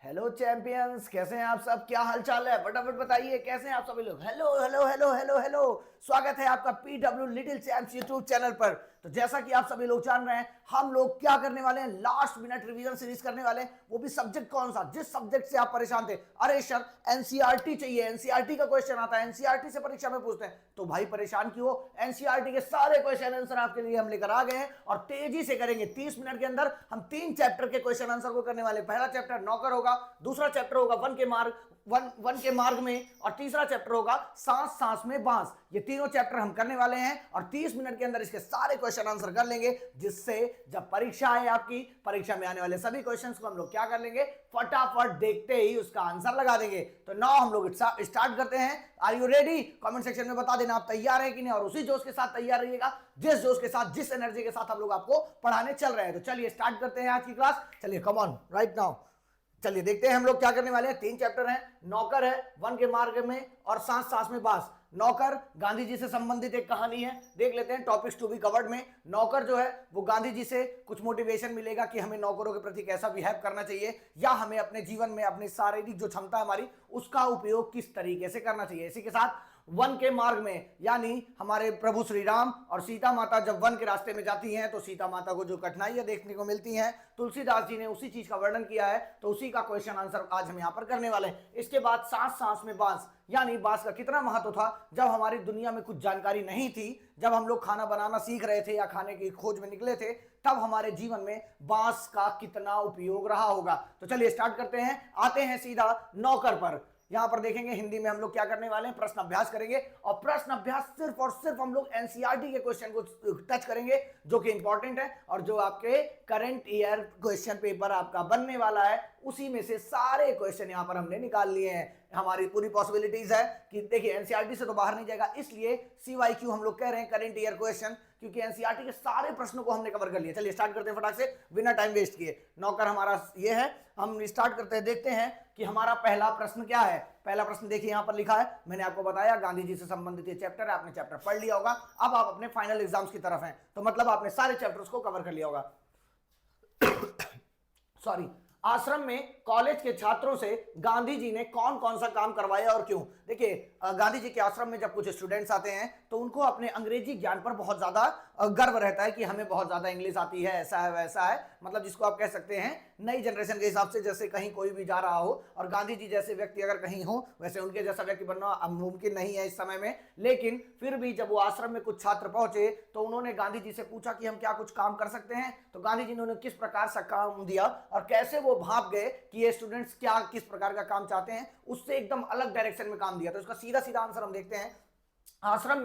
Hello champions, कैसे हैं आप सब? क्या हाल चाल है? फटाफट बताइए कैसे हैं आप सभी लोग। Hello hello hello hello hello. स्वागत है आपका PW little champs YouTube channel पर। तो जैसा कि आप सभी लोग जान रहे हैं, हम लोग क्या करने वाले हैं, लास्ट मिनट रिवीजन सीरीज करने वाले हैं। वो भी सब्जेक्ट कौन सा, जिस सब्जेक्ट से आप परेशान थे। अरे सर एनसीईआरटी चाहिए, एनसीईआरटी का क्वेश्चन आता है, एनसीईआरटी से परीक्षा में पूछते हैं। तो भाई परेशान क्यों? एनसीईआरटी के सारे क्वेश्चन आंसर आपके लिए हम लेकर आ गए हैं और तेजी से करेंगे। 30 मिनट के अंदर हम 3 चैप्टर के क्वेश्चन आंसर को करने वाले। पहला चैप्टर नौकर होगा, दूसरा चैप्टर होगा वन के मार्ग में, और तीसरा चैप्टर होगा सांस सांस में बांस। ये तीनों चैप्टर हम करने वाले हैं और 30 मिनट के अंदर इसके सारे क्वेश्चन आंसर कर लेंगे, जिससे जब परीक्षा आए आपकी, परीक्षा में आने वाले सभी क्वेश्चंस को हम लोग क्या कर लेंगे, फटाफट देखते ही उसका आंसर लगा देंगे। तो नाउ हम लोग स्टार्ट करते हैं। Are you ready? Comment section में बता देना आप तैयार है कि नहीं, और उसी जोश के साथ तैयार रहिएगा, जिस जोश के साथ, जिस एनर्जी के साथ हम लोग आपको पढ़ाने चल रहे हैं। तो चलिए स्टार्ट करते हैं आज की क्लास। चलिए कम ऑन राइट नाउ। चलिए देखते हैं हम लोग क्या करने वाले हैं। 3 चैप्टर हैं, नौकर है, वन के मार्ग में, और सांस सांस में बांस। नौकर गांधी जी से संबंधित एक कहानी है, देख लेते हैं। टॉपिक्स टू बी कवर्ड में नौकर जो है वो गांधी जी से कुछ मोटिवेशन मिलेगा कि हमें नौकरों के प्रति कैसा बिहेव करना चाहिए, या हमें अपने जीवन में अपनी शारीरिक जो क्षमता है हमारी, उसका उपयोग किस तरीके से करना चाहिए। इसी के साथ वन के मार्ग में, यानी हमारे प्रभु श्री राम और सीता माता जब वन के रास्ते में जाती हैं तो सीता माता को जो कठिनाइयां देखने को मिलती हैं, तुलसीदास जी ने उसी चीज का वर्णन किया है। तो उसी का क्वेश्चन आंसर आज हम यहां पर करने वाले हैं। इसके बाद सांस सांस में बांस, यानी बांस का कितना महत्व था जब हमारी दुनिया में कुछ जानकारी नहीं थी, जब हम लोग खाना बनाना सीख रहे थे या खाने की खोज में निकले थे, तब हमारे जीवन में बांस का कितना उपयोग रहा होगा। तो चलिए स्टार्ट करते हैं, आते हैं सीधा नौकर पर। यहां पर देखेंगे हिंदी में हम लोग क्या करने वाले हैं, प्रश्न अभ्यास करेंगे। और प्रश्न अभ्यास सिर्फ और सिर्फ हम लोग एनसीईआरटी के क्वेश्चन को टच करेंगे, जो कि इंपॉर्टेंट है और जो आपके करंट ईयर क्वेश्चन पेपर आपका बनने वाला है, उसी में से सारे क्वेश्चन यहां पर हमने निकाल लिए हैं। हमारी पूरी पॉसिबिलिटीज है कि देखिए एनसीईआरटी से तो बाहर नहीं जाएगा, इसलिए सीवाईक्यू हम लोग कह रहे हैं, करंट ईयर क्वेश्चन, क्योंकि एनसीईआरटी के सारे प्रश्नों को हमने कवर कर लिया। चलिए स्टार्ट करते हैं फटाक से, बिना टाइम वेस्ट किए। नौकर हमारा ये है, हम स्टार्ट करते हैं, देखते हैं कि हमारा पहला प्रश्न क्या है। पहला प्रश्न देखिए यहां पर लिखा है, मैंने आपको बताया गांधी जी से संबंधित ये चैप्टर है, आपने चैप्टर पढ़ लिया होगा। अब आप अपने फाइनल एग्जाम्स की तरफ हैं, तो मतलब आपने सारे चैप्टर्स को कवर कर लिया होगा। सॉरी। आश्रम में कॉलेज के छात्रों से गांधी जी ने कौन कौन सा काम करवाया और क्यों? देखिए गांधी जी के आश्रम में जब कुछ स्टूडेंट्स आते हैं तो उनको अपने अंग्रेजी ज्ञान पर बहुत ज्यादा गर्व रहता है कि हमें बहुत ज्यादा इंग्लिश आती है, ऐसा है वैसा है। मतलब जिसको आप कह सकते हैं नई जनरेशन के हिसाब से, जैसे कहीं कोई भी जा रहा हो और गांधी जी जैसे व्यक्ति अगर कहीं हो, वैसे उनके जैसा व्यक्ति बनना मुमकिन नहीं है इस समय में, लेकिन फिर भी जब वो आश्रम में कुछ छात्र पहुंचे तो उन्होंने गांधी जी से पूछा कि हम क्या कुछ काम कर सकते हैं। तो गांधी जी ने उन्हें किस प्रकार से काम दिया और कैसे वो भाप गए कि ये स्टूडेंट्स क्या किस प्रकार का काम चाहते हैं, उससे एकदम अलग डायरेक्शन में काम दिया। तो इसका सीधा सीधा आंसर हम देखते हैं। आश्रम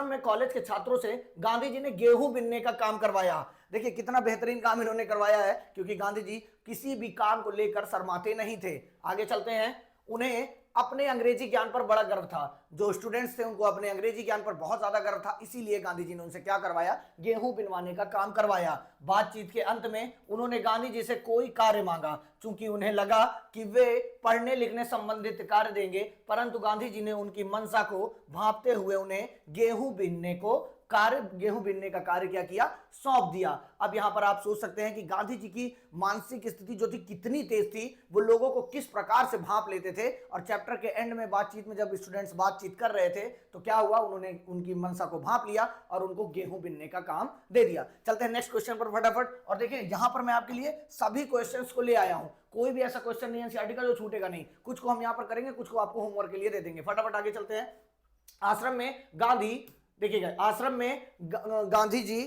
में कॉलेज के छात्रों से गांधी जी ने गेहूं बिनने का काम करवाया। देखिए कितना बेहतरीन काम इन्होंने करवाया है, क्योंकि गांधी जी किसी भी काम को लेकर शर्माते नहीं थे। आगे चलते हैं। उन्हें अपने अंग्रेजी ज्ञान पर बड़ा गर्व था, जो स्टूडेंट्स थे उनको अपने अंग्रेजी ज्ञान पर बहुत ज्यादा गर्व था, इसीलिए गांधी जी ने उनसे क्या करवाया, गेहूं बिनवाने का काम करवाया। बातचीत के अंत में उन्होंने गांधी जी से कोई कार्य मांगा, चूंकि उन्हें लगा कि वे पढ़ने लिखने संबंधित कार्य देंगे, परंतु गांधी जी ने उनकी मंशा को भांपते हुए उन्हें गेहूं बिनने का कार्य क्या किया, सौंप दिया। अब यहां पर आप सोच सकते हैं कि गांधी जी की मानसिक स्थिति जो थी कितनी तेज थी, वो लोगों को किस प्रकार से भांप लेते थे। और चैप्टर के एंड में बातचीत में जब स्टूडेंट्स बातचीत कर रहे थे तो क्या हुआ, उन्होंने उनकी मनसा को भांप लिया और उनको गेहूं बिनने का काम दे दिया। चलते हैं नेक्स्ट क्वेश्चन पर फटाफट। और देखिए यहां पर मैं आपके लिए सभी क्वेश्चंस को ले आया हूं, कोई भी ऐसा क्वेश्चन नहीं है एनसीईआरटी का जो छूटेगा नहीं। कुछ को हम यहां पर करेंगे, कुछ को आपको होमवर्क के लिए दे देंगे। फटाफट आगे चलते हैं। आश्रम में गांधी, देखिएगा आश्रम में गांधी जी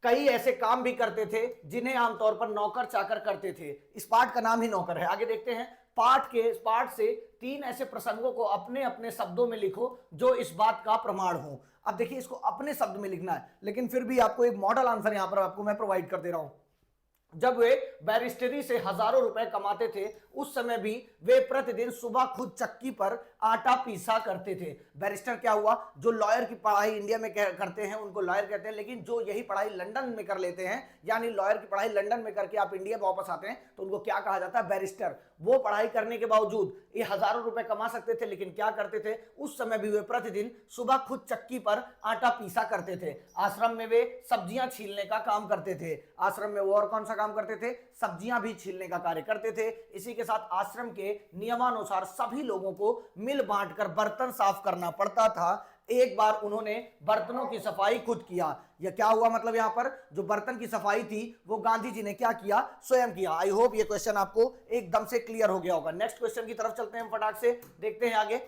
कई ऐसे काम भी करते थे जिन्हें आमतौर पर नौकर चाकर करते थे। इस पाठ का नाम ही नौकर है। आगे देखते हैं। पाठ से 3 ऐसे प्रसंगों को अपने अपने शब्दों में लिखो जो इस बात का प्रमाण हो। अब देखिए इसको अपने शब्द में लिखना है, लेकिन फिर भी आपको एक मॉडल आंसर यहां पर आपको मैं प्रोवाइड कर दे रहा हूं। जब वे बैरिस्टरी से हजारों रुपए कमाते थे, उस समय भी वे प्रतिदिन सुबह खुद चक्की पर आटा पीसा करते थे। बैरिस्टर क्या हुआ, जो लॉयर की पढ़ाई इंडिया में करते हैं उनको लॉयर कहते हैं, लेकिन जो यही पढ़ाई लंदन में कर लेते हैं, यानी लॉयर की पढ़ाई लंदन में करके आप इंडिया वापस आते हैं, तो उनको क्या कहा जाता है, बैरिस्टर। वो पढ़ाई करने के बावजूद ये हजारों रुपए कमा सकते थे, लेकिन क्या करते थे, उस समय भी वे प्रतिदिन सुबह खुद चक्की पर आटा पीसा करते थे। आश्रम में वे सब्जियां छीलने का काम करते थे। आश्रम में वो और कौन सा काम करते थे, सब्जियां भी छीलने का कार्य करते थे। इसी के साथ आश्रम के नियमानुसार सभी लोगों को मिल बांटकर बर्तन साफ करना पड़ता था। एक बार उन्होंने बर्तनों की सफाई खुद किया। यह क्या हुआ, मतलब यहाँ पर जो बर्तन की सफाई थी वो गांधी जी ने क्या किया, स्वयं किया। आई होप ये क्वेश्चन आपको एकदम से क्लियर हो गया होगा। नेक्स्ट क्वेश्चन की तरफ चलते हैं हम फटाक से, देखते हैं आगे।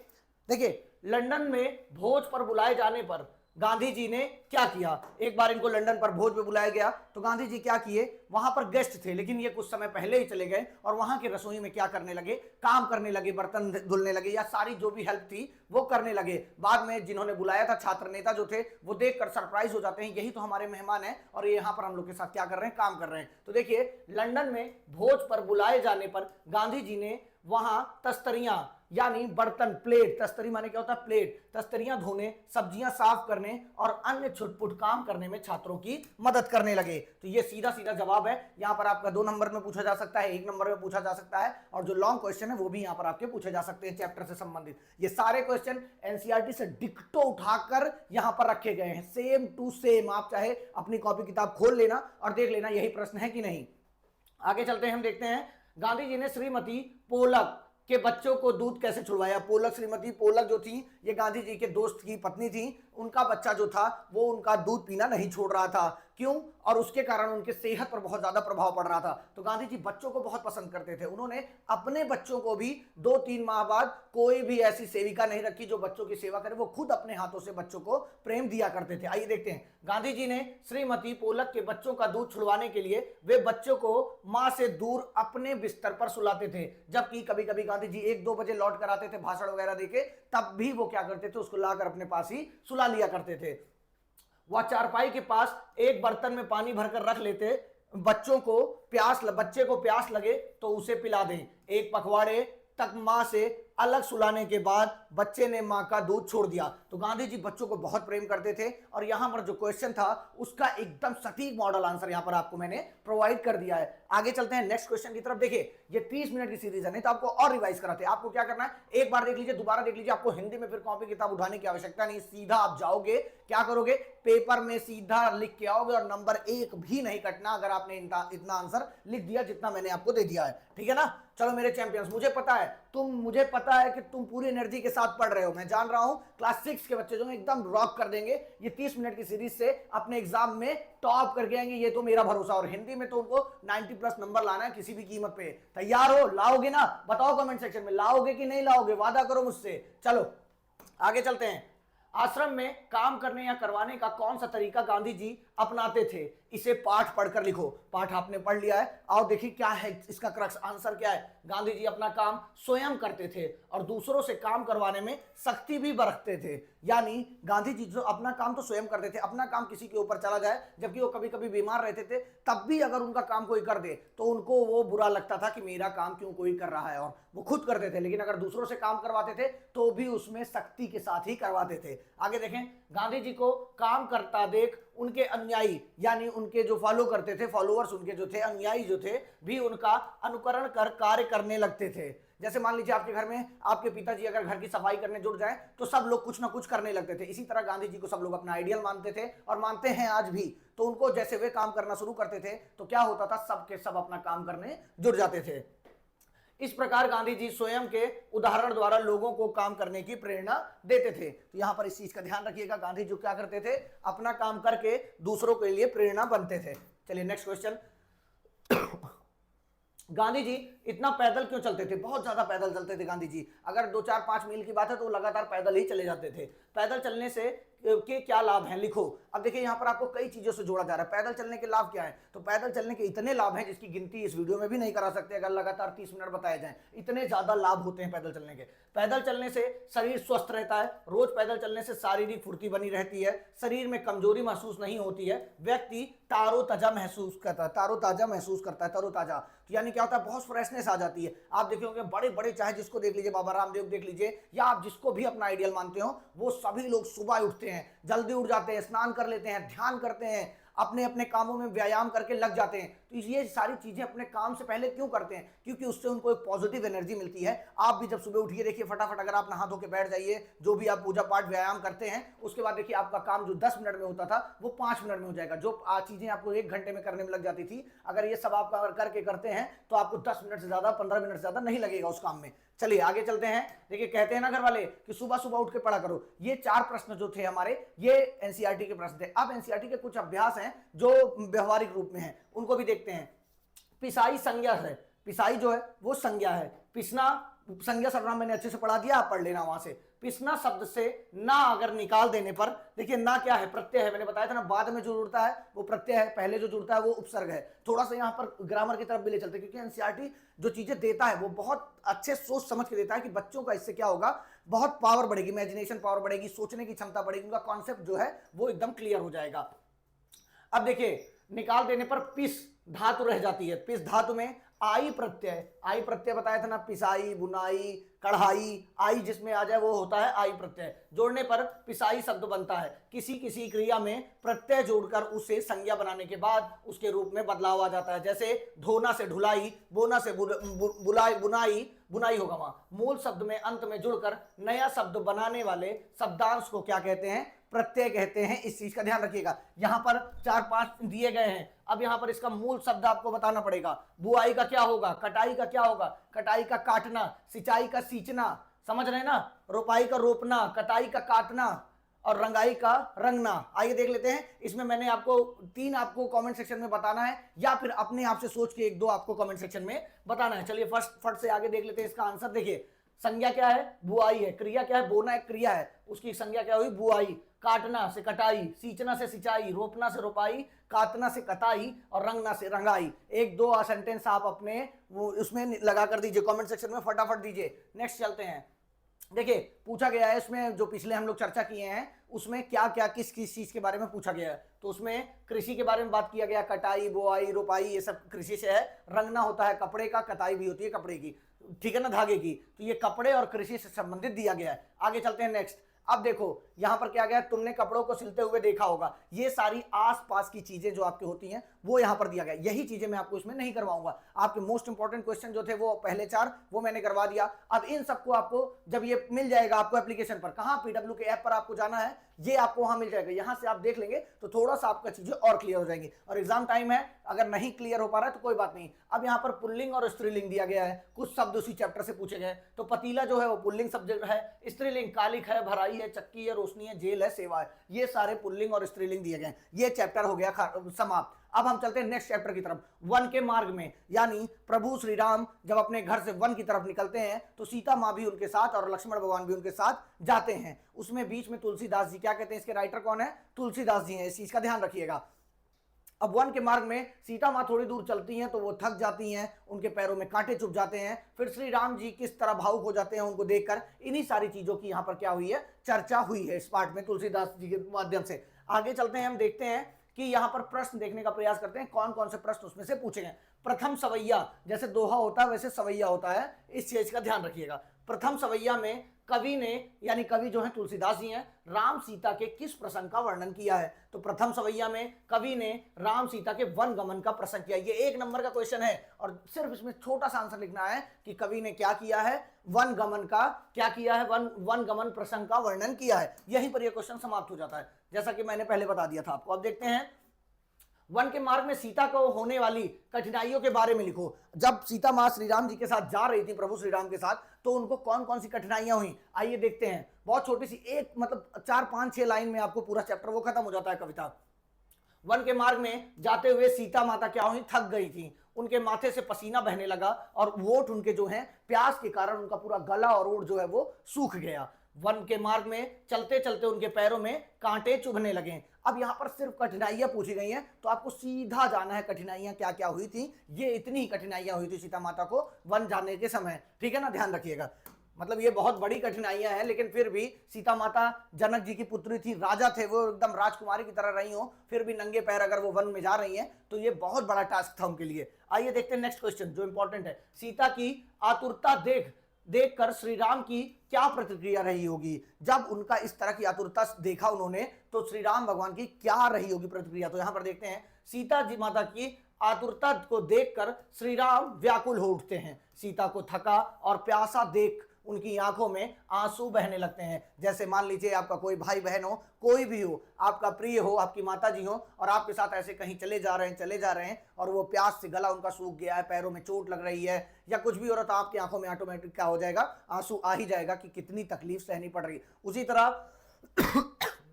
देखिए, लंदन में भोज पर बुलाए जाने पर गांधी जी ने क्या किया। एक बार इनको लंदन पर भोज पे बुलाया गया तो गांधी जी क्या किए, वहां पर गेस्ट थे लेकिन ये कुछ समय पहले ही चले गए और वहां की रसोई में क्या करने लगे, काम करने लगे, बर्तन धुलने लगे या सारी जो भी हेल्प थी वो करने लगे। बाद में जिन्होंने बुलाया था छात्र नेता जो थे वो देखकर सरप्राइज हो जाते हैं, यही तो हमारे मेहमान हैं और ये यहाँ पर हम लोग के साथ क्या कर रहे हैं, काम कर रहे हैं। तो देखिए, लंदन में भोज पर बुलाए जाने पर गांधी जी ने वहां तस्तरियां यानी बर्तन, प्लेट, तस्तरी माने क्या होता है, प्लेट, तस्तरियां धोने, सब्जियां साफ करने और अन्य छुटपुट काम करने में छात्रों की मदद करने लगे। तो ये सीधा सीधा जवाब है। यहां पर आपका 2 नंबर में पूछा जा सकता है, 1 नंबर में पूछा जा सकता है और जो लॉन्ग क्वेश्चन है वो भी यहां पर आपके पूछे जा सकते हैं चैप्टर से संबंधित। ये सारे क्वेश्चन एनसीईआरटी से डिक्टो उठाकर यहां पर रखे गए हैं, सेम टू सेम। आप चाहे अपनी कॉपी किताब खोल लेना और देख लेना यही प्रश्न है कि नहीं। आगे चलते हैं, हम देखते हैं गांधी जी ने श्रीमती पोलक के बच्चों को दूध कैसे छुड़वाया। पोलक, श्रीमती पोलक जो थी ये गांधी जी के दोस्त की पत्नी थी। उनका बच्चा जो था वो उनका दूध पीना नहीं छोड़ रहा था, क्यों, और उसके कारण उनके सेहत पर बहुत ज्यादा प्रभाव पड़ रहा था। तो गांधी जी बच्चों को बहुत पसंद करते थे। उन्होंने अपने बच्चों को भी 2-3 माह बाद कोई भी ऐसी सेविका नहीं रखी जो बच्चों की सेवा करे, वो खुद अपने हाथों से बच्चों को प्रेम दिया करते थे। आइए देखते हैं, गांधी जी ने श्रीमती पोलक के बच्चों का दूध छुड़वाने के लिए वे बच्चों को मां से दूर अपने बिस्तर पर सुलाते थे। जबकि कभी कभी गांधी जी 1-2 बजे लौट कर आते थे भाषण वगैरह देके, तब भी वो क्या करते थे, उसको लाकर अपने पास ही सुला लिया करते थे। वह चारपाई के पास एक बर्तन में पानी भरकर रख लेते, बच्चे को प्यास लगे तो उसे पिला दें। एक पखवाड़े तक मां से अलग सुलाने के बाद बच्चे ने मां का दूध छोड़ दिया। तो गांधी जी बच्चों को बहुत प्रेम करते थे और यहां पर जो क्वेश्चन था उसका एकदम सटीक मॉडल आंसर यहां पर आपको मैंने प्रोवाइड कर दिया है। आगे चलते हैं नेक्स्ट क्वेश्चन की तरफ। देखिए, ये 30 मिनट की सीरीज है, नहीं तो आपको और रिवाइज कराते हैं। आपको क्या करना है, एक बार देख लीजिए, दोबारा देख लीजिए, आपको हिंदी में फिर कॉपी किताब उठाने की आवश्यकता नहीं। सीधा आप जाओगे, क्या करोगे, पेपर में सीधा लिख के आओगे और नंबर 1 भी नहीं कटना अगर आपने इतना आंसर लिख दिया जितना मैंने आपको दे दिया है, ठीक है ना। चलो मेरे चैंपियंस, मुझे पता है कि तुम पूरी एनर्जी के साथ पढ़ रहे हो। मैं जान रहा हूं क्लास 6 के बच्चे जो एकदम रॉक कर देंगे, ये 30 मिनट की सीरीज से अपने एग्जाम में टॉप करके आएंगे, ये तो मेरा भरोसा। और हिंदी में तो उनको 90+ नंबर लाना है किसी भी कीमत पे। तैयार हो, लाओगे ना, बताओ कमेंट सेक्शन में, लाओगे कि नहीं लाओगे, वादा करो मुझसे। चलो आगे चलते हैं। आश्रम में काम करने या करवाने का कौन सा तरीका गांधी जी अपनाते थे, इसे पाठ पढ़कर लिखो। पाठ आपने पढ़ लिया है, आओ देखिए क्या है इसका क्रक्स, आंसर क्या है। गांधी जी अपना काम स्वयं करते थे और दूसरों से काम करवाने में सख्ती भी बरतते थे। यानी गांधी जी जो अपना काम तो स्वयं करते थे, अपना काम किसी के ऊपर चला जाए, जबकि वो कभी कभी बीमार रहते थे, तब भी अगर उनका काम कोई कर दे तो उनको वो बुरा लगता था कि मेरा काम क्यों कोई कर रहा है, और वो खुद करते थे। लेकिन अगर दूसरों से काम करवाते थे तो भी उसमें सख्ती के साथ ही करवाते थे। आगे देखें, गांधी जी को काम करता देख उनके अनुयायी यानी उनके जो फॉलो करते थे, फॉलोअर्स उनके जो थे, अनुयायी जो थे, भी उनका अनुकरण कर कार्य करने लगते थे। जैसे मान लीजिए आपके घर में आपके पिताजी अगर घर की सफाई करने जुट जाए तो सब लोग कुछ ना कुछ करने लगते थे। इसी तरह गांधी जी को सब लोग अपना आइडियल मानते थे और मानते हैं आज भी। तो उनको जैसे वे काम करना शुरू करते थे तो क्या होता था, सब के सब अपना काम करने जुट जाते थे। इस प्रकार गांधी जी स्वयं के उदाहरण द्वारा लोगों को काम करने की प्रेरणा देते थे। तो यहां पर इस चीज का ध्यान रखिएगा, गांधी जी क्या करते थे, अपना काम करके दूसरों के लिए प्रेरणा बनते थे। चलिए नेक्स्ट क्वेश्चन। गांधी जी इतना पैदल क्यों चलते थे, बहुत ज्यादा पैदल चलते थे गांधी जी। अगर 2-4-5 मील की बात है तो लगातार पैदल ही चले जाते थे। पैदल चलने से के क्या लाभ हैं, लिखो। अब देखिए यहाँ पर आपको कई चीजों से जोड़ा जा रहा है। पैदल चलने के लाभ क्या है, तो पैदल चलने के इतने लाभ हैं जिसकी गिनती इस वीडियो में भी नहीं करा सकते अगर लगातार 30 मिनट बताए जाएं। इतने ज्यादा लाभ होते हैं पैदल चलने के। पैदल चलने से शरीर स्वस्थ रहता है, रोज पैदल चलने से शारीरिक फुर्ती बनी रहती है, शरीर में कमजोरी महसूस नहीं होती है, व्यक्ति तरोताजा महसूस करता है, तरोताजा। तो यानी क्या होता है, बहुत फ्रेशनेस आ जाती है। आप देखोगे बड़े बड़े, चाहे जिसको देख लीजिए, बाबा रामदेव देख लीजिए, या आप जिसको भी अपना आइडियल मानते हो, वो सभी लोग सुबह उठते हैं, जल्दी उठ जाते हैं, स्नान कर लेते हैं, ध्यान करते हैं, अपने अपने कामों में व्यायाम करके लग जाते हैं। तो ये सारी चीजें अपने काम से पहले क्यों करते हैं? क्योंकि उससे उनको एक पॉजिटिव एनर्जी मिलती है। आप भी जब सुबह उठिए देखिए फटाफट अगर आप नहा धो के बैठ जाइए, जो भी आप पूजा पाठ व्यायाम करते हैं, उसके बाद देखिए आपका काम जो 10 मिनट में होता था वो 5 मिनट में हो जाएगा। जो चीजें आपको 1 घंटे में करने में लग जाती थी, अगर ये सब आप करके करते हैं तो आपको 10 मिनट से ज्यादा 15 मिनट से ज्यादा नहीं लगेगा उस काम में। चलिए आगे चलते हैं। देखिए कहते हैं ना घर वाले कि सुबह सुबह उठ के पढ़ा करो। ये 4 प्रश्न जो थे हमारे, ये एनसीईआरटी के प्रश्न थे। अब एनसीईआरटी के कुछ अभ्यास हैं जो व्यवहारिक रूप में हैं, उनको भी देखते हैं। पिसाई संज्ञा है, पिसाई जो है वो संज्ञा है। पिसना संज्ञा सर्वनाम मैंने अच्छे से पढ़ा दिया, आप पढ़ लेना वहां से। पिसना शब्द से ना अगर निकाल देने पर, देखिए ना क्या है? प्रत्यय है। मैंने बताया था ना, बाद में जो जुड़ता है वो प्रत्यय है, पहले जो जुड़ता है वो उपसर्ग है। थोड़ा सा यहाँ पर ग्रामर की तरफ भी ले चलते हैं, क्योंकि एनसीईआरटी जो चीजें देता है वो बहुत अच्छे सोच समझ के देता है कि बच्चों का इससे क्या होगा, बहुत पावर बढ़ेगी, इमेजिनेशन पावर बढ़ेगी, सोचने की क्षमता बढ़ेगी, उनका कॉन्सेप्ट जो है वो एकदम क्लियर हो जाएगा। अब देखिए निकाल देने पर पिस धातु रह जाती है। पिस धातु में आई प्रत्यय, आई प्रत्यय बताया था ना, पिसाई, बुनाई, कढ़ाई, आई जिसमें आ जाए वो होता है आई प्रत्यय। जोड़ने पर पिसाई शब्द बनता है। किसी किसी क्रिया में प्रत्यय जोड़कर उसे संज्ञा बनाने के बाद उसके रूप में बदलाव आ जाता है। जैसे धोना से ढुलाई, बोना से बुलाई, बुनाई, बुनाई होगा वहां। मूल शब्द में अंत में जुड़कर नया शब्द बनाने वाले शब्दांश को क्या कहते हैं? प्रत्यय कहते हैं। इस चीज का ध्यान रखिएगा। यहाँ पर 4-5 दिए गए हैं। अब यहाँ पर इसका मूल शब्द आपको बताना पड़ेगा। बुआई का क्या होगा? कटाई का क्या होगा? कटाई का काटना। सिंचाई का सींचना, समझ रहे ना? रोपाई का रोपना, कटाई का काटना और रंगाई का रंगना। आइए देख लेते हैं। इसमें मैंने आपको 3 आपको कमेंट सेक्शन में बताना है, या फिर अपने आप से सोच के 1-2 आपको कमेंट सेक्शन में बताना है। चलिए फट से आगे देख लेते हैं इसका आंसर। देखिए संज्ञा क्या है? बुआई है। क्रिया क्या है? बोना एक क्रिया है, उसकी संज्ञा क्या हुई? बुआई। काटना से कटाई, सींचना से सिंचाई, रोपना से रोपाई, काटना से कटाई और रंगना से रंगाई। 1-2 सेंटेंस आप अपने वो उसमें लगा कर दीजिए, कमेंट सेक्शन में फटाफट दीजिए। नेक्स्ट चलते हैं। देखिए पूछा गया है इसमें, जो पिछले हम लोग चर्चा किए हैं उसमें क्या क्या किस किस चीज के बारे में पूछा गया है। तो उसमें कृषि के बारे में बात किया गया, कटाई, बुआई, रोपाई, ये सब कृषि से है। रंगना होता है कपड़े का, कटाई भी होती है कपड़े की, ठीक है ना, धागे की। तो ये कपड़े और कृषि से संबंधित दिया गया है। आगे चलते हैं नेक्स्ट। अब देखो यहां पर क्या गया, तुमने कपड़ों को सिलते हुए देखा होगा। ये सारी आसपास की चीजें जो आपकी होती हैं वो यहां पर दिया गया। यही चीजें मैं आपको इसमें नहीं करवाऊंगा। आपके मोस्ट इंपॉर्टेंट क्वेश्चन जो थे वो पहले 4 वो मैंने करवा दिया। अब इन सबको आपको जब ये मिल जाएगा आपको एप्लीकेशन पर, कहां? पीडब्ल्यू के ऐप पर आपको जाना है, ये आपको वहां मिल जाएगा। यहां से आप देख लेंगे तो थोड़ा सा आपका चीजें और क्लियर हो जाएंगी। और एग्जाम टाइम है, अगर नहीं क्लियर हो पा रहा है तो कोई बात नहीं। अब यहाँ पर पुल्लिंग और स्त्रीलिंग दिया गया है, कुछ शब्द उसी चैप्टर से पूछे गए। तो पतीला जो है वो पुल्लिंग शब्द है, स्त्रीलिंग कालिक है, भराई है, चक्की है, रोशनी है, जेल है, सेवा है। ये सारे पुल्लिंग और स्त्रीलिंग दिए गए। ये चैप्टर हो गया समाप्त। अब हम चलते हैं नेक्स्ट चैप्टर की तरफ। वन के मार्ग में, यानी प्रभु श्री राम जब अपने घर से वन की तरफ निकलते हैं तो सीता माँ भी उनके साथ और लक्ष्मण भगवान भी उनके साथ जाते हैं। उसमें बीच में तुलसीदास जी, क्या कहते हैं इसके राइटर कौन है? तुलसीदास जी हैं। इस चीज का ध्यान रखिएगा। अब वन के मार्ग में सीता माँ थोड़ी दूर चलती हैं तो वो थक जाती हैं, उनके पैरों में कांटे चुभ जाते हैं। फिर श्री राम जी किस तरह भावुक हो जाते हैं उनको देखकर। इन्हीं सारी चीजों की यहाँ पर क्या हुई है? चर्चा हुई है इस पार्ट में तुलसीदास जी के माध्यम से। आगे चलते हैं, हम देखते हैं कि यहाँ पर प्रश्न देखने का प्रयास करते हैं, कौन कौन से प्रश्न उसमें से पूछे गए। प्रथम सवैया, जैसे दोहा होता है वैसे सवैया होता है, इस चीज का ध्यान रखिएगा। प्रथम सवैया में कवि ने, यानी कवि जो है तुलसीदास जी हैं, राम सीता के किस प्रसंग का वर्णन किया है? तो प्रथम सवैया में कवि ने राम सीता के वन गमन का प्रसंग किया। ये 1 नंबर का क्वेश्चन है और सिर्फ इसमें छोटा सा आंसर लिखना है कि कवि ने क्या किया है? वन गमन का क्या किया है? वन गमन प्रसंग का वर्णन किया है। यहीं पर यह क्वेश्चन समाप्त हो जाता है, जैसा कि मैंने पहले बता दिया था आपको। अब देखते हैं, वन के मार्ग में सीता को होने वाली कठिनाइयों के बारे में लिखो। जब सीता माँ श्री राम जी के साथ जा रही थी, प्रभु श्री राम के साथ, तो उनको कौन कौन सी कठिनाइयां हुई, आइए देखते हैं। बहुत छोटी सी एक, मतलब 4-5-6 लाइन में आपको पूरा चैप्टर वो खत्म हो जाता है कविता। वन के मार्ग में जाते हुए सीता माता क्या हुई? थक गई थी। उनके माथे से पसीना बहने लगा और वोट उनके जो है प्यास के कारण उनका पूरा गला और ओठ जो है वो सूख गया। वन के मार्ग में चलते चलते उनके पैरों में कांटे चुभने लगे। अब यहाँ पर सिर्फ कठिनाइयां पूछी गई हैं, तो आपको सीधा जाना है कठिनाइयां क्या क्या हुई थी। ये इतनी ही कठिनाइयां हुई थी सीता माता को वन जाने के समय, ठीक है ना, ध्यान रखिएगा। मतलब ये बहुत बड़ी कठिनाइयां हैं, लेकिन फिर भी सीता माता जनक जी की पुत्री थी, राजा थे वो, एकदम राजकुमारी की तरह रही हो, फिर भी नंगे पैर अगर वो वन में जा रही हैं तो ये बहुत बड़ा टास्क था उनके लिए। आइए देखते हैं नेक्स्ट क्वेश्चन जो इंपॉर्टेंट है। सीता की आतुरता देखकर श्री राम की क्या प्रतिक्रिया रही होगी? जब उनका इस तरह की आतुरता देखा उन्होंने तो श्री राम भगवान की क्या रही होगी प्रतिक्रिया? तो यहां पर देखते हैं, सीता जी माता की आतुरता को देखकर श्री राम व्याकुल हो उठते हैं। सीता को थका और प्यासा देख उनकी आंखों में आंसू बहने लगते हैं। जैसे मान लीजिए आपका कोई भाई बहन हो, कोई भी हो, आपका प्रिय हो, आपकी माता जी हो, और आपके साथ ऐसे कहीं चले जा रहे हैं और वो प्यास से गला उनका सूख गया है, पैरों में चोट लग रही है या कुछ भी हो रहा, तो आपकी आंखों में ऑटोमेटिक क्या हो जाएगा, आंसू आ ही जाएगा कि कितनी तकलीफ सहनी पड़ रही है। उसी तरह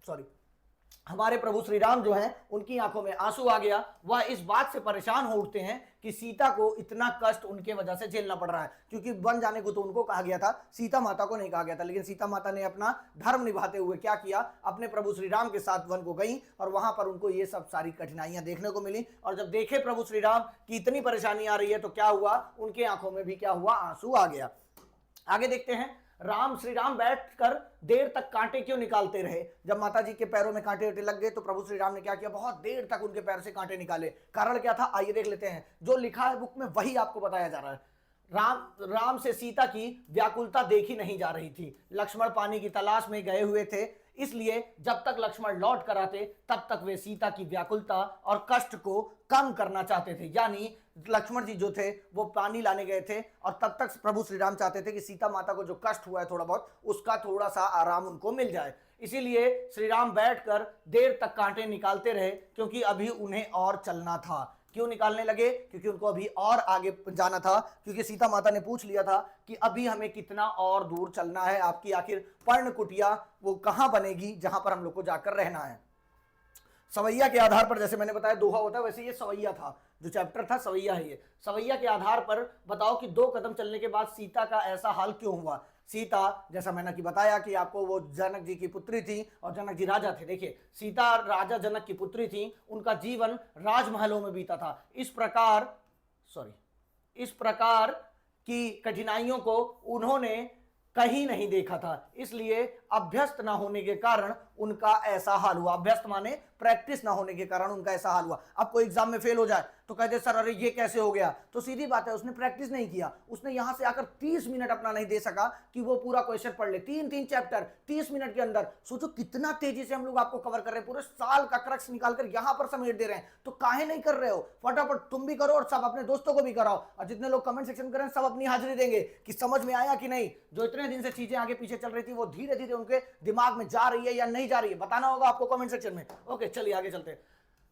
सॉरी, हमारे प्रभु श्री राम जो हैं उनकी आंखों में आंसू आ गया। वह इस बात से परेशान हो उठते हैं कि सीता को इतना कष्ट उनके वजह से झेलना पड़ रहा है, क्योंकि वन जाने को तो उनको कहा गया था, सीता माता को नहीं कहा गया था। लेकिन सीता माता ने अपना धर्म निभाते हुए क्या किया, अपने प्रभु श्री राम के साथ वन को गई और वहां पर उनको ये सब सारी कठिनाइयां देखने को मिली। और जब देखे प्रभु श्री राम की इतनी परेशानी आ रही है तो क्या हुआ, उनके आंखों में भी क्या हुआ, आंसू आ गया। आगे देखते हैं, श्री राम बैठकर देर तक कांटे क्यों निकालते रहे। जब माता जी के पैरों में कांटे लग गए तो प्रभु श्री राम ने क्या किया, बहुत देर तक उनके पैर से कांटे निकाले। कारण क्या था, आइए देख लेते हैं। जो लिखा है बुक में वही आपको बताया जा रहा है। राम से सीता की व्याकुलता देखी नहीं जा रही थी। लक्ष्मण पानी की तलाश में गए हुए थे, इसलिए जब तक लक्ष्मण लौट कर आते तब तक वे सीता की व्याकुलता और कष्ट को कम करना चाहते थे। यानी लक्ष्मण जी जो थे वो पानी लाने गए थे और तब तक प्रभु श्री राम चाहते थे कि सीता माता को जो कष्ट हुआ है थोड़ा बहुत, उसका थोड़ा सा आराम उनको मिल जाए। इसीलिए श्री राम बैठकर देर तक कांटे निकालते रहे, क्योंकि अभी उन्हें और चलना था। क्यों निकालने लगे, क्योंकि उनको अभी और आगे जाना था, क्योंकि सीता माता ने पूछ लिया था कि अभी हमें कितना और दूर चलना है, आपकी आखिर पर्ण कुटिया वो कहां बनेगी जहां पर हम लोग को जाकर रहना है। सवैया के आधार पर, जैसे मैंने बताया दोहा होता है, वैसे ये सवैया था, जो चैप्टर था सवैया है। ये सवैया के आधार पर बताओ कि 2 कदम चलने के बाद सीता का ऐसा हाल क्यों हुआ। सीता, जैसा मैंने कि बताया कि आपको, वो जनक जी की पुत्री थी और जनक जी राजा थे। देखिए, सीता राजा जनक की पुत्री थी, उनका जीवन राजमहलों में बीता था। इस प्रकार की कठिनाइयों को उन्होंने कहीं नहीं देखा था, इसलिए अभ्यस्त ना होने के कारण उनका ऐसा हाल हुआ। अभ्यस्त माने प्रैक्टिस ना होने के कारण उनका ऐसा हाल हुआ। अब कोई एग्जाम में फेल हो जाए तो कहते सर अरे ये कैसे हो गया, तो सीधी बात है उसने प्रैक्टिस नहीं किया। उसने यहां से आकर 30 मिनट अपना नहीं दे सका कि वो पूरा क्वेश्चन पढ़ ले। 3 चैप्टर 30 मिनट के अंदर, सोचो कितना तेजी से हम लोग आपको कवर कर रहे हैं, पूरे साल का क्रक्स निकालकर यहां पर समेट दे रहे हैं। तो काहे नहीं कर रहे हो, फटाफट तुम भी करो और सब अपने दोस्तों को भी कराओ। और जितने लोग कमेंट सेक्शन करें सब अपनी हाजिरी देंगे कि समझ में आया कि नहीं। जो इतने दिन से चीजें आगे पीछे चल रही थी वो धीरे धीरे उनके दिमाग में जा रही है या नहीं जा रही है, बताना होगा आपको कमेंट सेक्शन में। ओके चलिए आगे चलते हैं।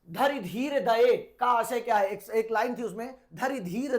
धरि धीर दये का आशय क्या है, एक लाइन थी उसमें, धरि धीर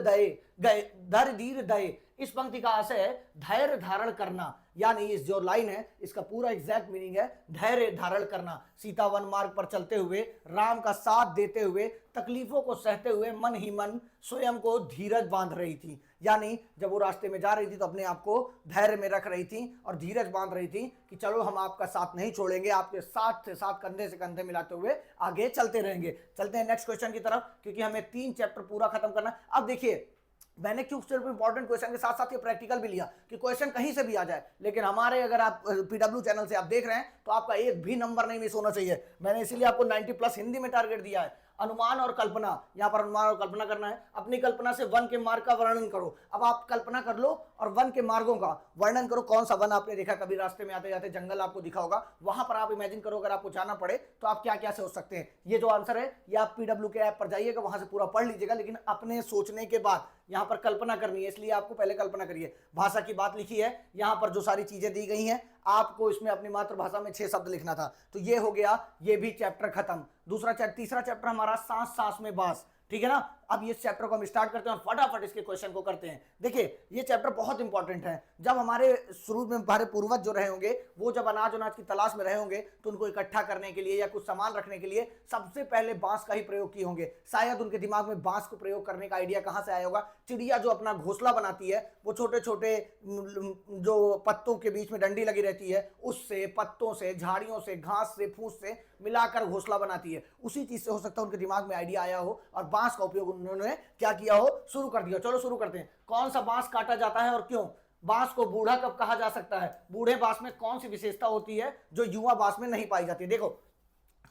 दये। इस पंक्ति का आशय है धैर्य धारण करना, यानी इस जो लाइन है इसका पूरा एग्जैक्ट मीनिंग है धैर्य धारण करना। सीता वन मार्ग पर चलते हुए, राम का साथ देते हुए, तकलीफों को सहते हुए मन ही मन स्वयं को धीरज बांध रही थी। यानी जब वो रास्ते में जा रही थी तो अपने आप को धैर्य में रख रही थी और धीरज बांध रही थी कि चलो हम आपका साथ नहीं छोड़ेंगे, आपके साथ से साथ कंधे से कंधे मिलाते हुए आगे चलते रहेंगे। चलते हैं नेक्स्ट क्वेश्चन की तरफ, क्योंकि हमें 3 चैप्टर पूरा खत्म करना है। अब देखिए, मैंने क्यों सिर्फ इंपॉर्टेंट क्वेश्चन के साथ साथ ये प्रैक्टिकल भी लिया कि क्वेश्चन कहीं से भी आ जाए, लेकिन हमारे अगर आप पीडब्ल्यू चैनल से आप देख रहे हैं तो आपका एक भी नंबर नहीं मिस होना चाहिए। मैंने इसीलिए आपको 90+ हिंदी में टारगेट दिया है। अनुमान और कल्पना, यहाँ पर अनुमान और कल्पना करना है। अपनी कल्पना से वन के मार्ग का वर्णन करो। अब आप कल्पना कर लो और वन के मार्गों का वर्णन करो। कौन सा वन आपने देखा, कभी रास्ते में आते जाते जंगल आपको दिखा होगा, वहां पर आप इमेजिन करो अगर आपको जाना पड़े तो आप क्या क्या सोच सकते हैं। ये जो आंसर है ये आप पीडब्ल्यू के ऐप पर जाइएगा, वहां से पूरा पढ़ लीजिएगा, लेकिन अपने सोचने के बाद यहाँ पर कल्पना करनी है, इसलिए आपको पहले कल्पना करिए। भाषा की बात लिखी है, यहाँ पर जो सारी चीजें दी गई हैं आपको इसमें अपनी मातृभाषा में 6 शब्द लिखना था। तो ये हो गया, ये भी चैप्टर खत्म। तीसरा चैप्टर हमारा सांस सांस में बास, ठीक है ना। अब ये चैप्टर को हम स्टार्ट करते हैं और फटाफट इसके क्वेश्चन को करते हैं। देखिए ये चैप्टर बहुत इंपॉर्टेंट है। जब हमारे शुरू में हमारे पूर्वज जो रहे होंगे वो जब अनाज की तलाश में रहे होंगे तो उनको इकट्ठा करने के लिए या कुछ सामान रखने के लिए सबसे पहले बांस का ही प्रयोग किए होंगे। शायद उनके दिमाग में बांस को प्रयोग करने का आइडिया कहां से आया होगा। चिड़िया जो अपना घोंसला बनाती है वो छोटे छोटे जो पत्तों के बीच में डंडी लगी रहती है उससे, पत्तों से, झाड़ियों से, घास से, फूस से मिलाकर घोंसला बनाती है। उसी चीज से हो सकता है उनके दिमाग में आइडिया आया हो और बांस का उपयोग उन्होंने क्या किया हो, शुरू कर दिया। चलो शुरू करते हैं। कौन सा बांस काटा जाता है और क्यों? बांस को बूढ़ा कब कहा जा सकता है? बूढ़े बांस में कौन सी विशेषता होती है जो युवा बांस में नहीं पाई जाती? देखो,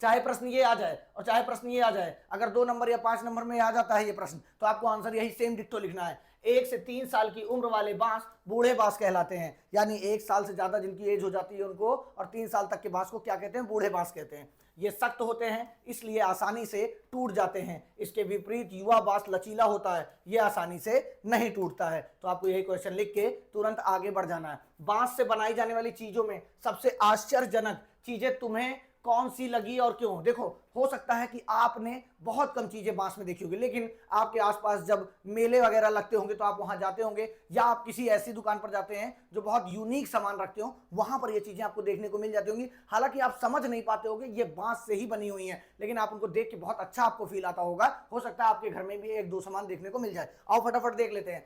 चाहे प्रश्न ये आ जाए और चाहे प्रश्न ये आ जाए, अगर 2 नंबर या 5 नंबर में आ जाता है ये प्रश्न तो आपको आंसर यही सेम डिट्टो लिखना है। 1 से 3 साल की उम्र वाले बांस बूढ़े बांस कहलाते हैं। यानी 1 साल से ज्यादा जिनकी एज हो जाती है उनको, और 3 साल तक के बांस को क्या कहते हैं? बूढ़े बांस कहते हैं। ये सख्त होते हैं इसलिए आसानी से टूट जाते हैं। इसके विपरीत युवा बांस लचीला होता है, ये आसानी से नहीं टूटता है। तो आपको यही क्वेश्चन लिख के तुरंत आगे बढ़ जाना है। बांस से बनाई जाने वाली चीजों में सबसे आश्चर्यजनक चीजें तुम्हें कौन सी लगी और क्यों? देखो, हो सकता है कि आपने बहुत कम चीजें बांस में देखी होगी, लेकिन आपके आसपास जब मेले वगैरह लगते होंगे तो आप वहां जाते होंगे, या आप किसी ऐसी दुकान पर जाते हैं जो बहुत यूनिक सामान रखते हो, वहां पर ये चीजें आपको देखने को मिल जाती होंगी। हालांकि आप समझ नहीं पाते होंगे ये बांस से ही बनी हुई हैं, लेकिन आप उनको देख के बहुत अच्छा आपको फील आता होगा। हो सकता है आपके घर में भी 1-2 सामान देखने को मिल जाए। आओ फटाफट देख लेते हैं।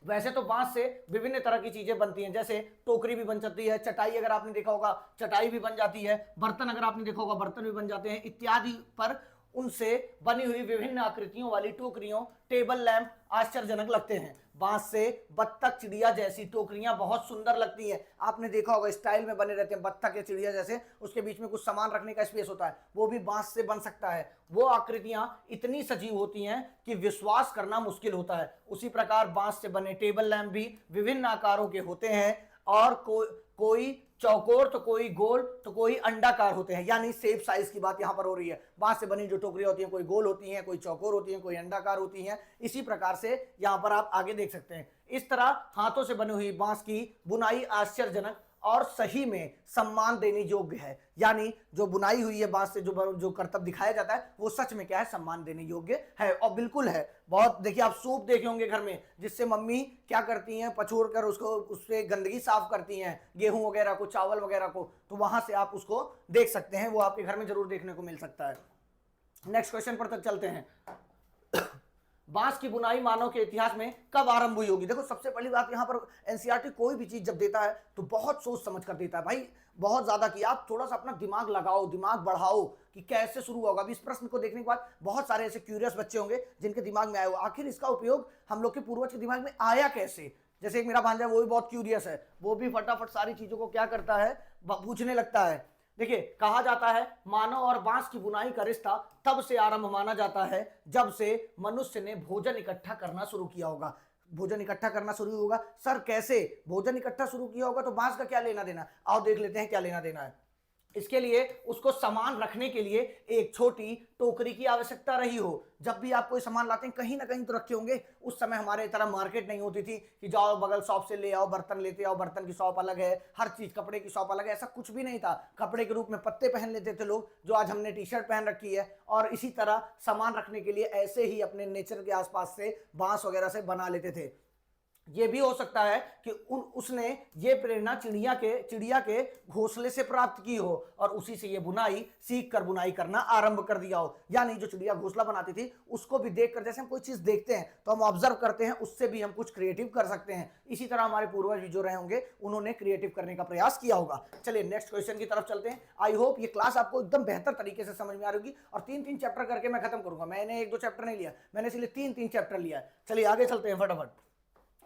वैसे तो बांस से विभिन्न तरह की चीजें बनती हैं, जैसे टोकरी भी बन सकती है, चटाई अगर आपने देखा होगा चटाई भी बन जाती है, बर्तन अगर आपने देखा होगा बर्तन भी बन जाते हैं इत्यादि। पर उनसे बनी हुई विभिन्न आकृतियों वाली टोकरियों, टेबल लैंप आश्चर्यजनक लगते हैं। बांस से बत्तख, चिड़िया जैसी टोकरियां बहुत सुंदर लगती हैं। आपने देखा होगा स्टाइल में बने रहते हैं बत्तख या चिड़िया जैसे, उसके बीच में कुछ सामान रखने का स्पेस होता है, वो भी बांस से बन सकता है। वो आकृतियां इतनी सजीव होती हैं कि विश्वास करना मुश्किल होता है। उसी प्रकार बांस से बने टेबल लैंप भी विभिन्न आकारों के होते हैं, और कोई चौकोर तो कोई गोल तो कोई अंडाकार होते हैं। यानी शेप साइज की बात यहां पर हो रही है। बांस से बनी जो टोकरियां होती हैं कोई गोल होती हैं, कोई चौकोर होती हैं, कोई अंडाकार होती हैं। इसी प्रकार से यहां पर आप आगे देख सकते हैं। इस तरह हाथों से बनी हुई बांस की बुनाई आश्चर्यजनक और सही में सम्मान देने योग्य है। यानी जो बुनाई हुई है बांस से, जो करतब दिखाया जाता है वो सच में क्या है? सम्मान देने योग्य है, और बिल्कुल है। बहुत देखिए, आप सूप देखे होंगे घर में, जिससे मम्मी क्या करती हैं? पछोड़ कर उसको, उससे गंदगी साफ करती हैं, गेहूं वगैरह को, चावल वगैरह को। तो वहां से आप उसको देख सकते हैं, वो आपके घर में जरूर देखने को मिल सकता है। नेक्स्ट क्वेश्चन पर तक चलते हैं। बांस की बुनाई मानव के इतिहास में कब आरंभ हुई होगी? देखो, सबसे पहली बात यहां पर एनसीईआरटी कोई भी चीज जब देता है तो बहुत सोच समझ कर देता है भाई, बहुत ज्यादा कि आप थोड़ा सा अपना दिमाग लगाओ, दिमाग बढ़ाओ कि कैसे शुरू होगा। अभी इस प्रश्न को देखने के बाद बहुत सारे ऐसे क्यूरियस बच्चे होंगे जिनके दिमाग में आया हो आखिर इसका उपयोग हम लोग के पूर्वज के दिमाग में आया कैसे। जैसे एक मेरा भांजा है, वो भी बहुत क्यूरियस है, वो भी फटाफट सारी चीजों को क्या करता है? पूछने लगता है। देखिए, कहा जाता है मानव और बांस की बुनाई का रिश्ता तब से आरंभ माना जाता है जब से मनुष्य ने भोजन इकट्ठा करना शुरू किया होगा। भोजन इकट्ठा करना शुरू होगा, सर कैसे? भोजन इकट्ठा शुरू किया होगा तो बांस का क्या लेना देना? आओ देख लेते हैं क्या लेना देना है। इसके लिए उसको सामान रखने के लिए एक छोटी टोकरी की आवश्यकता रही हो। जब भी आप कोई सामान लाते हैं कहीं ना कहीं तो रखे होंगे। उस समय हमारे तरह मार्केट नहीं होती थी कि जाओ बगल शॉप से ले आओ, बर्तन लेते आओ, बर्तन की शॉप अलग है, हर चीज, कपड़े की शॉप अलग है, ऐसा कुछ भी नहीं था। कपड़े के रूप में पत्ते पहन लेते थे लोग, जो आज हमने टी शर्ट पहन रखी है। और इसी तरह सामान रखने के लिए ऐसे ही अपने नेचर के आसपास से बांस वगैरह से बना लेते थे। ये भी हो सकता है कि उसने ये प्रेरणा चिड़िया के घोंसले से प्राप्त की हो, और उसी से ये बुनाई सीख कर बुनाई करना आरंभ कर दिया हो। यानी जो चिड़िया घोंसला बनाती थी उसको भी देखकर, जैसे हम कोई चीज देखते हैं तो हम ऑब्जर्व करते हैं, उससे भी हम कुछ क्रिएटिव कर सकते हैं। इसी तरह हमारे पूर्वज भी जो रहे होंगे उन्होंने क्रिएटिव करने का प्रयास किया होगा। चलिए नेक्स्ट क्वेश्चन की तरफ चलते हैं। आई होप ये क्लास आपको एकदम बेहतर तरीके से समझ में आ रही होगी, और 3-3 चैप्टर करके मैं खत्म करूंगा। मैंने 1-2 चैप्टर नहीं लिया, मैंने इसलिए 3-3 चैप्टर लिया है। चलिए आगे चलते हैं फटाफट।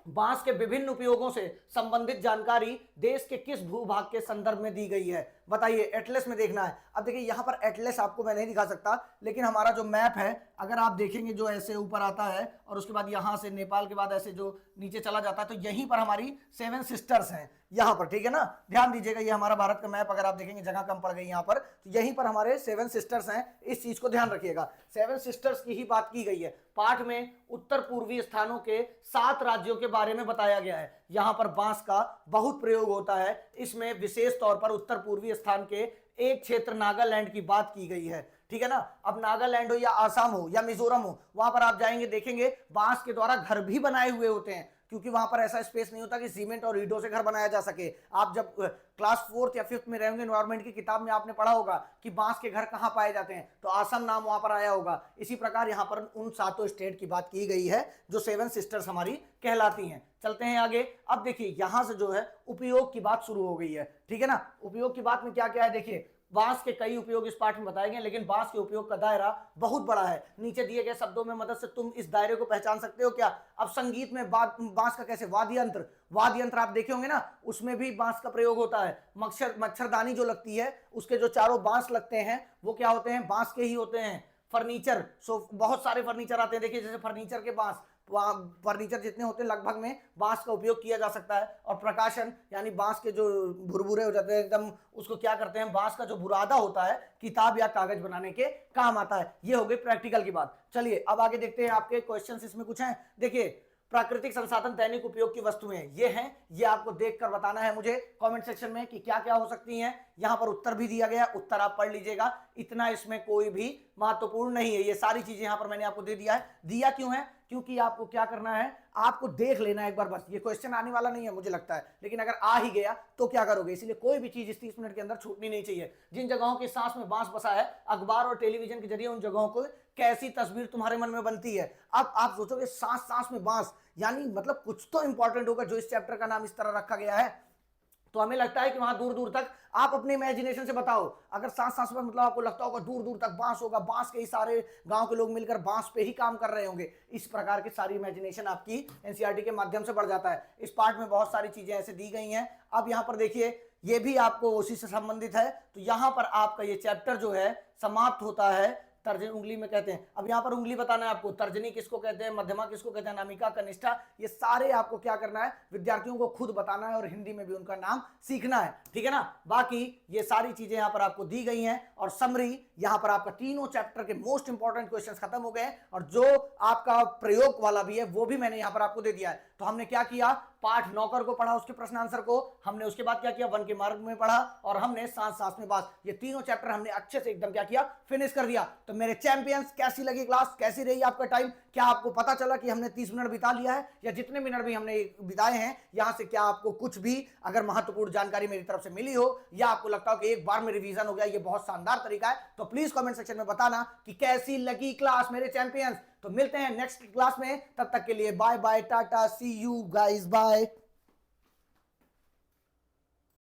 बांस के विभिन्न उपयोगों से संबंधित जानकारी देश के किस भूभाग के संदर्भ में दी गई है? बताइए, एटलस में देखना है। अब देखिए, यहाँ पर एटलस आपको मैं नहीं दिखा सकता, लेकिन हमारा जो मैप है अगर आप देखेंगे जो ऐसे ऊपर आता है और उसके बाद यहाँ से नेपाल के बाद ऐसे जो नीचे चला जाता है, तो यहीं पर हमारी 7 सिस्टर्स हैं यहाँ पर, ठीक है ना? ध्यान दीजिएगा, ये हमारा भारत का मैप अगर आप देखेंगे, जगह कम पड़ गई यहाँ पर, तो यहीं पर हमारे 7 सिस्टर्स हैं। इस चीज को ध्यान रखिएगा, 7 सिस्टर्स की ही बात की गई है। पाठ में उत्तर पूर्वी स्थानों के 7 राज्यों के बारे में बताया गया है। यहाँ पर बांस का बहुत प्रयोग होता है। इसमें विशेष तौर पर उत्तर पूर्वी स्थान के एक क्षेत्र नागालैंड की बात की गई है, ठीक है ना? अब नागालैंड हो या आसाम हो या मिजोरम हो, वहां पर आप जाएंगे देखेंगे बांस के द्वारा घर भी बनाए हुए होते हैं, क्योंकि वहां पर ऐसा स्पेस नहीं होता कि सीमेंट और ईंटों से घर बनाया जा सके। आप जब क्लास 4th या 5th में रहेंगे, एनवायरमेंट की किताब में आपने पढ़ा होगा कि बांस के घर कहां पाए जाते हैं, तो आसाम नाम वहां पर आया होगा। इसी प्रकार यहां पर उन 7 स्टेट की बात की गई है जो 7 सिस्टर्स हमारी कहलाती हैं। चलते हैं आगे। अब देखिए, यहां से जो है उपयोग की बात शुरू हो गई है, ठीक है ना? उपयोग की बात में क्या क्या है देखिए, बांस के कई उपयोग इस पाठ में बताए गए, लेकिन बांस के उपयोग का दायरा बहुत बड़ा है। नीचे दिए गए शब्दों में मदद से तुम इस दायरे को पहचान सकते हो क्या? अब संगीत में बांस का कैसे? वाद्य यंत्र आप देखे होंगे ना, उसमें भी बांस का प्रयोग होता है। मच्छरदानी जो लगती है, उसके जो चारों बांस लगते हैं वो क्या होते हैं? बांस के ही होते हैं। फर्नीचर, बहुत सारे फर्नीचर आते हैं, देखिए जैसे फर्नीचर के बांस, वहाँ फर्नीचर जितने होते हैं लगभग में बांस का उपयोग किया जा सकता है। और प्रकाशन यानी बांस के जो भुरभुरे हो जाते हैं एकदम, उसको क्या करते हैं, बांस का जो बुरादा होता है किताब या कागज बनाने के काम आता है। ये हो गई प्रैक्टिकल की बात। चलिए अब आगे देखते हैं आपके क्वेश्चंस इसमें कुछ हैं। देखिए प्राकृतिक संसाधन दैनिक उपयोग की वस्तुएं ये हैं, ये आपको देखकर बताना है मुझे कमेंट सेक्शन में कि क्या क्या हो सकती हैं। यहां पर उत्तर भी दिया गया, उत्तर आप पढ़ लीजिएगा, इतना इसमें कोई भी महत्वपूर्ण नहीं है। ये सारी चीजें यहां पर मैंने आपको दे दिया है। दिया क्यों है? क्योंकि आपको क्या करना है, आपको देख लेना है एक बार बस। ये क्वेश्चन आने वाला नहीं है मुझे लगता है, लेकिन अगर आ ही गया तो क्या करोगे, इसलिए कोई भी चीज इस 30 मिनट के अंदर छूटनी नहीं चाहिए। जिन जगहों की सांस में बांस बसा है, अखबार और टेलीविजन के जरिए उन जगहों को कैसी तस्वीर तुम्हारे मन में बनती है। अब आप सोचोगे सांस सांस में बांस, यानी मतलब कुछ तो इंपॉर्टेंट होगा जो इस चैप्टर का नाम इस तरह रखा गया है। तो हमें लगता है कि वहां दूर दूर तक आप अपने इमेजिनेशन से बताओ, अगर सांस सांस में मतलब आपको लगता होगा दूर दूर तक बांस होगा, बांस के ही सारे गांव के लोग मिलकर बांस पे ही काम कर रहे होंगे। इस प्रकार की सारी इमेजिनेशन आपकी एनसीईआरटी के माध्यम से बढ़ जाता है। इस पार्ट में बहुत सारी चीजें ऐसे दी गई हैं। अब यहाँ पर देखिए ये भी आपको उसी से संबंधित है। तो यहाँ पर आपका ये चैप्टर जो है समाप्त होता है। तर्जनी उंगली में कहते हैं, अब यहाँ पर उंगली बताना है आपको, तर्जनी किसको कहते हैं, मध्यमा किसको कहते हैं, अनामिका, कनिष्ठा, ये सारे आपको क्या करना है, विद्यार्थियों को खुद बताना है और हिंदी में भी उनका नाम सीखना है, ठीक है ना। बाकी ये सारी चीजें यहाँ पर आपको दी गई हैं और समरी यहाँ पर आपका तीनों चैप्टर के मोस्ट इंपॉर्टेंट क्वेश्चंस खत्म हो गए और जो आपका प्रयोग वाला भी है वो भी मैंने यहाँ पर आपको दे दिया है। तो हमने क्या किया, पाठ नौकर को पढ़ा, उसके प्रश्न आंसर को हमने, उसके बाद क्या किया, वन के मार्ग में पढ़ा और हमने सांस सांस में बात, ये तीनों चैप्टर हमने अच्छे से एकदम क्या किया, फिनिश कर दिया। तो मेरे चैंपियंस कैसी लगी क्लास, कैसी रही आपका टाइम, क्या आपको पता चला कि हमने 30 मिनट बिता लिया है, या जितने मिनट भी हमने बिताए हैं यहां से क्या आपको कुछ भी अगर महत्वपूर्ण जानकारी मेरी तरफ से मिली हो, या आपको लगता हो कि एक बार में रिवीजन हो गया, ये बहुत शानदार तरीका है, तो प्लीज कमेंट सेक्शन में बताना कि कैसी लगी क्लास मेरे चैंपियंस। तो मिलते हैं नेक्स्ट क्लास में, तब तक के लिए bye bye, tata, see you guys, bye.